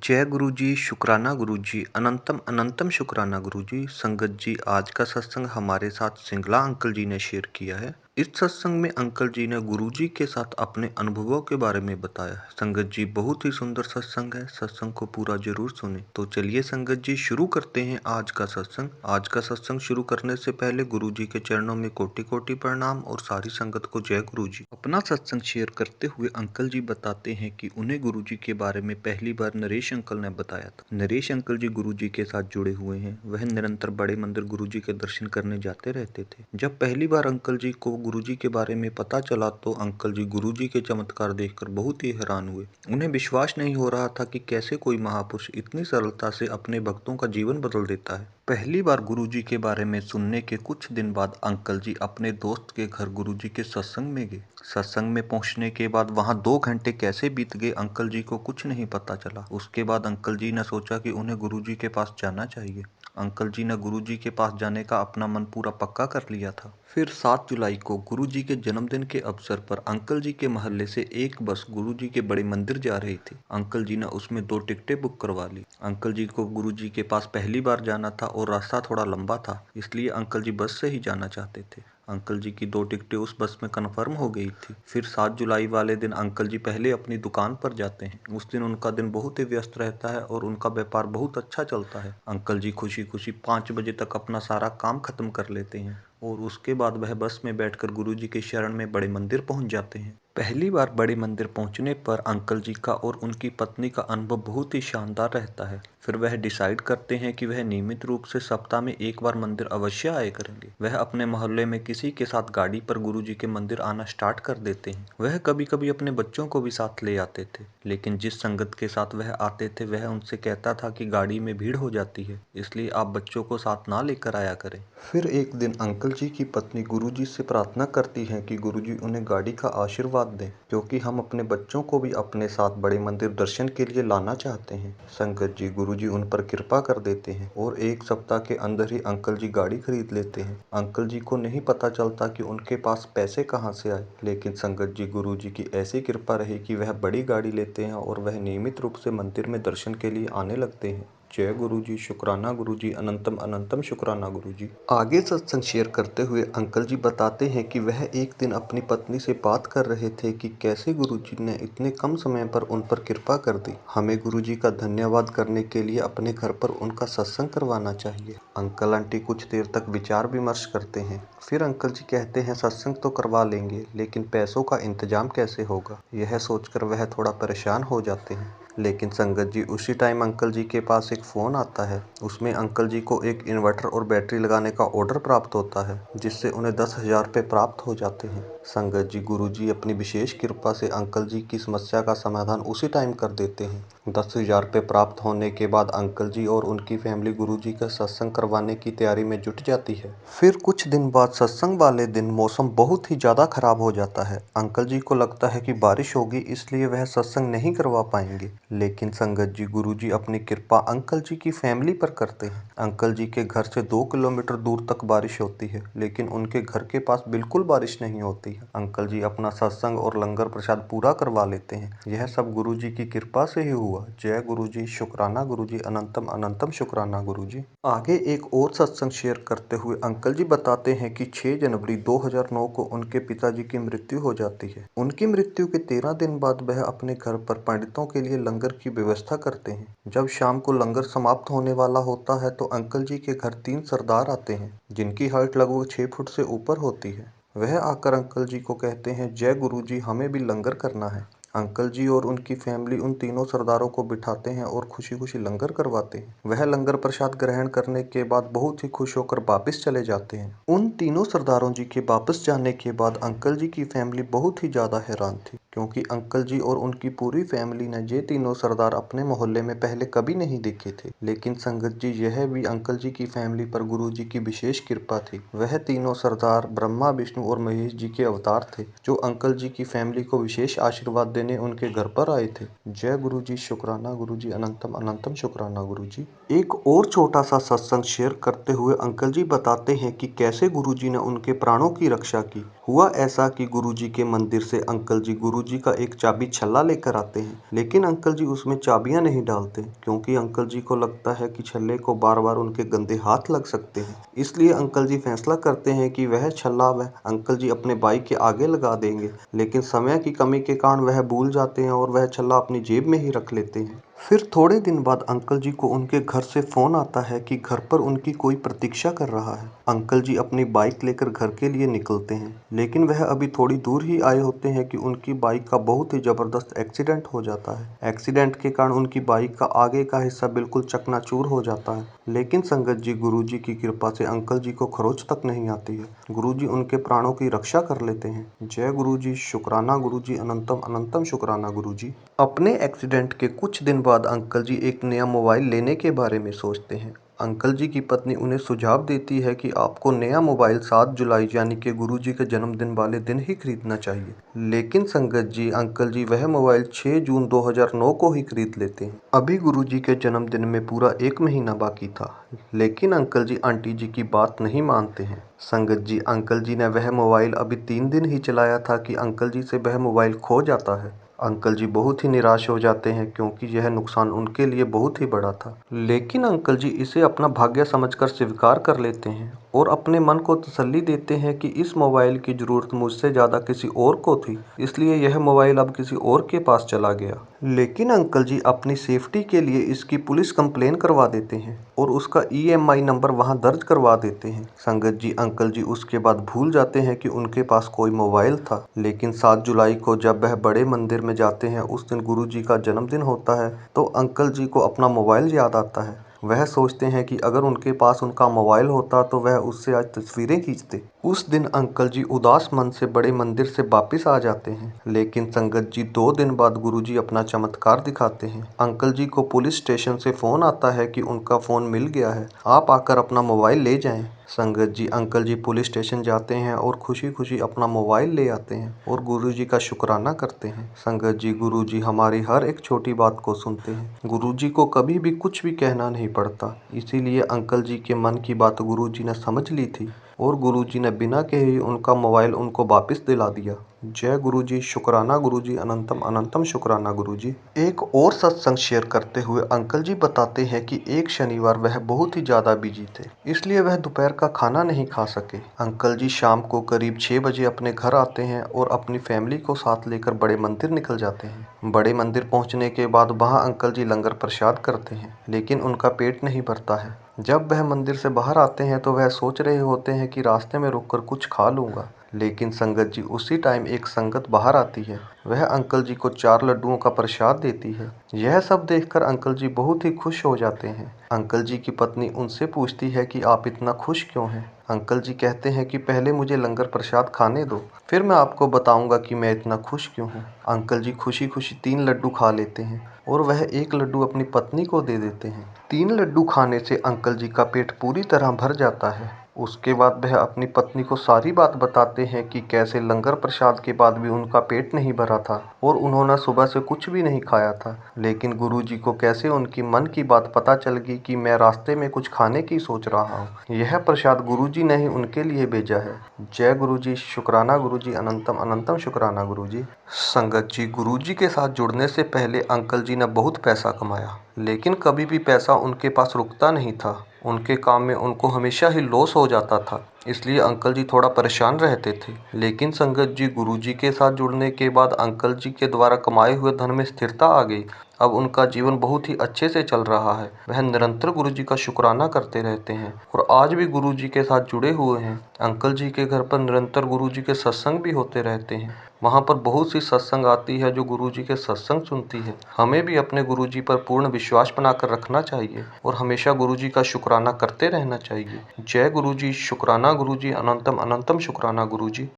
जय गुरु जी, शुक्राना गुरु जी, अनंतम अनंतम शुक्राना गुरु जी। संगत जी, आज का सत्संग हमारे साथ सिंगला अंकल जी ने शेयर किया है। इस सत्संग में अंकल जी ने गुरु जी के साथ अपने अनुभवों के बारे में बताया है। संगत जी, बहुत ही सुंदर सत्संग है, सत्संग को पूरा जरूर सुने। तो चलिए संगत जी, शुरू करते हैं आज का सत्संग। आज का सत्संग शुरू करने से पहले गुरु जी के चरणों में कोटि कोटि प्रणाम और सारी संगत को जय गुरु जी। अपना सत्संग शेयर करते हुए अंकल जी बताते हैं कि उन्हें गुरु जी के बारे में पहली बार नरेश अंकल ने बताया था। नरेश अंकल जी गुरु जी के साथ जुड़े हुए हैं। वह निरंतर बड़े मंदिर गुरु जी के दर्शन करने जाते रहते थे। जब पहली बार अंकल जी को गुरु जी के बारे में पता चला तो अंकल जी गुरु जी के चमत्कार देखकर बहुत ही हैरान हुए। उन्हें विश्वास नहीं हो रहा था कि कैसे कोई महापुरुष इतनी सरलता से अपने भक्तों का जीवन बदल देता है। पहली बार गुरु जी के बारे में सुनने के कुछ दिन बाद अंकल जी अपने दोस्त के घर गुरु जी के सत्संग में गए। सत्संग में पहुंचने के बाद वहां 2 घंटे कैसे बीत गए अंकल जी को कुछ नहीं पता चला। उसके बाद अंकल जी ने सोचा कि उन्हें गुरु जी के पास जाना चाहिए। अंकल जी ने गुरु जी के पास जाने का अपना मन पूरा पक्का कर लिया था। फिर 7 जुलाई को गुरु जी के जन्मदिन के अवसर पर अंकल जी के मोहल्ले से एक बस गुरु जी के बड़े मंदिर जा रही थी। अंकल जी ने उसमें 2 टिकटें बुक करवा ली। अंकल जी को गुरु जी के पास पहली बार जाना था और रास्ता थोड़ा लंबा था, इसलिए अंकल जी बस से ही जाना चाहते थे। अंकल जी की 2 टिकटें उस बस में कन्फर्म हो गई थी। फिर 7 जुलाई वाले दिन अंकल जी पहले अपनी दुकान पर जाते हैं। उस दिन उनका दिन बहुत ही व्यस्त रहता है और उनका व्यापार बहुत अच्छा चलता है। अंकल जी खुशी खुशी 5 बजे तक अपना सारा काम खत्म कर लेते हैं और उसके बाद वह बस में बैठकर गुरु जी के शरण में बड़े मंदिर पहुंच जाते हैं। पहली बार बड़े मंदिर पहुंचने पर अंकल जी का और उनकी पत्नी का अनुभव बहुत ही शानदार रहता है। फिर वह डिसाइड करते हैं कि वह नियमित रूप से सप्ताह में एक बार मंदिर अवश्य आया करेंगे। वह अपने मोहल्ले में किसी के साथ गाड़ी पर गुरु जी के मंदिर आना स्टार्ट कर देते हैं। वह कभी कभी अपने बच्चों को भी साथ ले आते थे, लेकिन जिस संगत के साथ वह आते थे वह उनसे कहता था कि गाड़ी में भीड़ हो जाती है, इसलिए आप बच्चों को साथ ना लेकर आया करें। फिर एक दिन अंकल जी की पत्नी गुरुजी से प्रार्थना करती है कि गुरुजी उन्हें गाड़ी का आशीर्वाद दें, क्योंकि हम अपने बच्चों को भी अपने साथ बड़े मंदिर दर्शन के लिए लाना चाहते हैं। संगत जी, गुरुजी उन पर कृपा कर देते हैं और एक सप्ताह के अंदर ही अंकल जी गाड़ी खरीद लेते हैं। अंकल जी को नहीं पता चलता कि उनके पास पैसे कहाँ से आए, लेकिन संगत जी, गुरुजी की ऐसी कृपा रही कि वह बड़ी गाड़ी लेते हैं और वह नियमित रूप से मंदिर में दर्शन के लिए आने लगते हैं। जय गुरु जी, शुक्राना गुरु जी, अनंतम अनंतम शुक्राना गुरु जी। आगे सत्संग शेयर करते हुए अंकल जी बताते हैं कि वह एक दिन अपनी पत्नी से बात कर रहे थे कि कैसे गुरु जी ने इतने कम समय पर उन पर कृपा कर दी। हमें गुरु जी का धन्यवाद करने के लिए अपने घर पर उनका सत्संग करवाना चाहिए। अंकल आंटी कुछ देर तक विचार विमर्श करते हैं। फिर अंकल जी कहते हैं सत्संग तो करवा लेंगे, लेकिन पैसों का इंतजाम कैसे होगा। यह सोचकर वह थोड़ा परेशान हो जाते हैं। लेकिन संगत जी, उसी टाइम अंकल जी के पास एक फ़ोन आता है। उसमें अंकल जी को एक इन्वर्टर और बैटरी लगाने का ऑर्डर प्राप्त होता है, जिससे उन्हें 10,000 रुपये प्राप्त हो जाते हैं। संगत जी, गुरु जी अपनी विशेष कृपा से अंकल जी की समस्या का समाधान उसी टाइम कर देते हैं। 10,000 रुपये प्राप्त होने के बाद अंकल जी और उनकी फैमिली गुरु जी का सत्संग करवाने की तैयारी में जुट जाती है। फिर कुछ दिन बाद सत्संग वाले दिन मौसम बहुत ही ज़्यादा खराब हो जाता है। अंकल जी को लगता है कि बारिश होगी, इसलिए वह सत्संग नहीं करवा पाएंगे। लेकिन संगत जी, गुरु जी अपनी कृपा अंकल जी की फैमिली पर करते हैं। अंकल जी के घर से 2 किलोमीटर दूर तक बारिश होती है, लेकिन उनके घर के पास बिल्कुल बारिश नहीं होती है। अंकल जी अपना सत्संग और लंगर प्रसाद पूरा करवा लेते हैं। यह सब गुरु जी की कृपा से ही हुआ। जय गुरु जी, शुक्राना गुरु जी, अनंतम अनंतम शुक्राना गुरु जी। आगे एक और सत्संग शेयर करते हुए अंकल जी बताते हैं कि 6 जनवरी 2009 को उनके पिताजी की मृत्यु हो जाती है। उनकी मृत्यु के 13 दिन बाद वह अपने घर पर पंडितों के लिए लंगर की व्यवस्था करते हैं। जब शाम को लंगर समाप्त होने वाला होता है तो अंकल जी के घर 3 सरदार आते हैं, जिनकी हाइट लगभग 6 फुट से ऊपर होती है। वह आकर अंकल जी को कहते हैं, जय गुरु जी, हमें भी लंगर करना है। अंकल जी और उनकी फैमिली उन तीनों सरदारों को बिठाते हैं और खुशी खुशी लंगर करवाते हैं। वह लंगर प्रसाद ग्रहण करने के बाद बहुत ही खुश होकर वापस चले जाते हैं। उन तीनों सरदारों जी के वापस जाने के बाद अंकल जी की फैमिली बहुत ही ज्यादा हैरान थी, क्योंकि अंकल जी और उनकी पूरी फैमिली ने ये तीनों सरदार अपने मोहल्ले में पहले कभी नहीं देखे थे। लेकिन संगत जी, यह भी अंकल जी की फैमिली पर गुरु जी की विशेष कृपा थी। वह तीनों सरदार ब्रह्मा, विष्णु और महेश जी के अवतार थे, जो अंकल जी की फैमिली को विशेष आशीर्वाद देने उनके घर पर आए थे। जय गुरु जी, शुक्राना गुरु जी, अनंतम अनंतम शुक्राना गुरु जी। एक और छोटा सा सत्संग शेयर करते हुए अंकल जी बताते हैं कि कैसे गुरु जी ने उनके प्राणों की रक्षा की। हुआ ऐसा कि गुरुजी के मंदिर से अंकल जी गुरुजी का एक चाबी छल्ला लेकर आते हैं, लेकिन अंकल जी उसमें चाबियां नहीं डालते क्योंकि अंकल जी को लगता है कि छल्ले को बार बार उनके गंदे हाथ लग सकते हैं। इसलिए अंकल जी फैसला करते हैं कि वह छल्ला वह अंकल जी अपने बाइक के आगे लगा देंगे, लेकिन समय की कमी के कारण वह भूल जाते हैं और वह छल्ला अपनी जेब में ही रख लेते हैं। फिर थोड़े दिन बाद अंकल जी को उनके घर से फोन आता है कि घर पर उनकी कोई प्रतीक्षा कर रहा है। अंकल जी अपनी बाइक लेकर घर के लिए निकलते हैं, लेकिन वह अभी थोड़ी दूर ही आए होते हैं कि उनकी बाइक का बहुत ही जबरदस्त एक्सीडेंट हो जाता है। एक्सीडेंट के कारण उनकी बाइक का आगे का हिस्सा बिल्कुल चकनाचूर हो जाता है, लेकिन संगत जी गुरुजी की कृपा से अंकल जी को खरोच तक नहीं आती है। गुरुजी उनके प्राणों की रक्षा कर लेते हैं। जय गुरुजी, शुक्राना गुरुजी, अनंतम अनंतम शुक्राना गुरुजी। अपने एक्सीडेंट के कुछ दिन बाद अंकल जी एक नया मोबाइल लेने के बारे में सोचते हैं। अंकल जी की पत्नी उन्हें सुझाव देती है कि आपको नया मोबाइल 7 जुलाई यानी कि गुरुजी के जन्मदिन वाले दिन ही खरीदना चाहिए। लेकिन संगत जी अंकल जी वह मोबाइल 6 जून 2009 को ही खरीद लेते हैं। अभी गुरुजी के जन्मदिन में पूरा 1 महीना बाकी था, लेकिन अंकल जी आंटी जी की बात नहीं मानते हैं। संगत जी अंकल जी ने वह मोबाइल अभी 3 दिन ही चलाया था कि अंकल जी से वह मोबाइल खो जाता है। अंकल जी बहुत ही निराश हो जाते हैं क्योंकि यह नुकसान उनके लिए बहुत ही बड़ा था। लेकिन अंकल जी इसे अपना भाग्य समझकर स्वीकार कर लेते हैं और अपने मन को तसल्ली देते हैं कि इस मोबाइल की जरूरत मुझसे ज्यादा किसी और को थी, इसलिए यह मोबाइल अब किसी और के पास चला गया। लेकिन अंकल जी अपनी सेफ्टी के लिए इसकी पुलिस कंप्लेन करवा देते हैं और उसका EMI नंबर वहां दर्ज करवा देते हैं। संगत जी अंकल जी उसके बाद भूल जाते हैं कि उनके पास कोई मोबाइल था। लेकिन 7 जुलाई को जब वह बड़े मंदिर में जाते हैं, उस दिन गुरुजी का जन्मदिन होता है, तो अंकल जी को अपना मोबाइल याद आता है। वह सोचते हैं कि अगर उनके पास उनका मोबाइल होता तो वह उससे आज तस्वीरें खींचते। उस दिन अंकल जी उदास मन से बड़े मंदिर से वापिस आ जाते हैं। लेकिन संगत जी 2 दिन बाद गुरुजी अपना चमत्कार दिखाते हैं। अंकल जी को पुलिस स्टेशन से फोन आता है कि उनका फोन मिल गया है, आप आकर अपना मोबाइल ले जाएं। संगत जी अंकल जी पुलिस स्टेशन जाते हैं और खुशी खुशी अपना मोबाइल ले आते हैं और गुरुजी का शुक्राना करते हैं। संगत जी गुरुजी हमारी हर एक छोटी बात को सुनते हैं। गुरुजी को कभी भी कुछ भी कहना नहीं पड़ता, इसीलिए अंकल जी के मन की बात गुरुजी ने समझ ली थी और गुरुजी ने बिना कहे ही उनका मोबाइल उनको वापस दिला दिया। जय गुरुजी, शुक्राना गुरुजी, अनंतम अनंतम शुक्राना गुरुजी। एक और सत्संग शेयर करते हुए अंकल जी बताते हैं कि एक शनिवार वह बहुत ही ज्यादा बिजी थे, इसलिए वह दोपहर का खाना नहीं खा सके। अंकल जी शाम को करीब 6 बजे अपने घर आते हैं और अपनी फैमिली को साथ लेकर बड़े मंदिर निकल जाते हैं। बड़े मंदिर पहुंचने के बाद वहां अंकल जी लंगर प्रसाद करते हैं, लेकिन उनका पेट नहीं भरता है। जब वह मंदिर से बाहर आते हैं तो वह सोच रहे होते हैं कि रास्ते में रुककर कुछ खा लूंगा, लेकिन संगत जी उसी टाइम एक संगत बाहर आती है। वह अंकल जी को 4 लड्डुओं का प्रसाद देती है। यह सब देखकर अंकल जी बहुत ही खुश हो जाते हैं। अंकल जी की पत्नी उनसे पूछती है कि आप इतना खुश क्यों हैं? अंकल जी कहते हैं कि पहले मुझे लंगर प्रसाद खाने दो, फिर मैं आपको बताऊंगा कि मैं इतना खुश क्यों हूँ। अंकल जी खुशी खुशी 3 लड्डू खा लेते हैं और वह एक लड्डू अपनी पत्नी को दे देते हैं। 3 लड्डू खाने से अंकल जी का पेट पूरी तरह भर जाता है। उसके बाद वह अपनी पत्नी को सारी बात बताते हैं कि कैसे लंगर प्रसाद के बाद भी उनका पेट नहीं भरा था और उन्होंने सुबह से कुछ भी नहीं खाया था। लेकिन गुरुजी को कैसे उनकी मन की बात पता चल गई कि मैं रास्ते में कुछ खाने की सोच रहा हूँ। यह प्रसाद गुरुजी ने ही उनके लिए भेजा है। जय गुरुजी, शुक्राना गुरुजी, अनंतम अनंतम शुक्राना गुरुजी। संगत जी गुरुजी के साथ जुड़ने से पहले अंकल जी ने बहुत पैसा कमाया, लेकिन कभी भी पैसा उनके पास रुकता नहीं था। उनके काम में उनको हमेशा ही लॉस हो जाता था, इसलिए अंकल जी थोड़ा परेशान रहते थे। लेकिन संगत जी गुरुजी के साथ जुड़ने के बाद अंकल जी के द्वारा कमाए हुए धन में स्थिरता आ गई। अब उनका जीवन बहुत ही अच्छे से चल रहा है। वह निरंतर गुरुजी का शुक्राना करते रहते हैं और आज भी गुरुजी के साथ जुड़े हुए हैं। अंकल जी के घर पर निरंतर गुरुजी के सत्संग भी होते रहते हैं। वहाँ पर बहुत सी सत्संग आती है जो गुरुजी के सत्संग सुनती है। हमें भी अपने गुरुजी पर पूर्ण विश्वास बनाकर रखना चाहिए और हमेशा गुरुजी का शुक्राना करते रहना चाहिए। जय गुरुजी, शुक्राना गुरुजी, अनंतम अनंतम शुक्राना गुरुजी।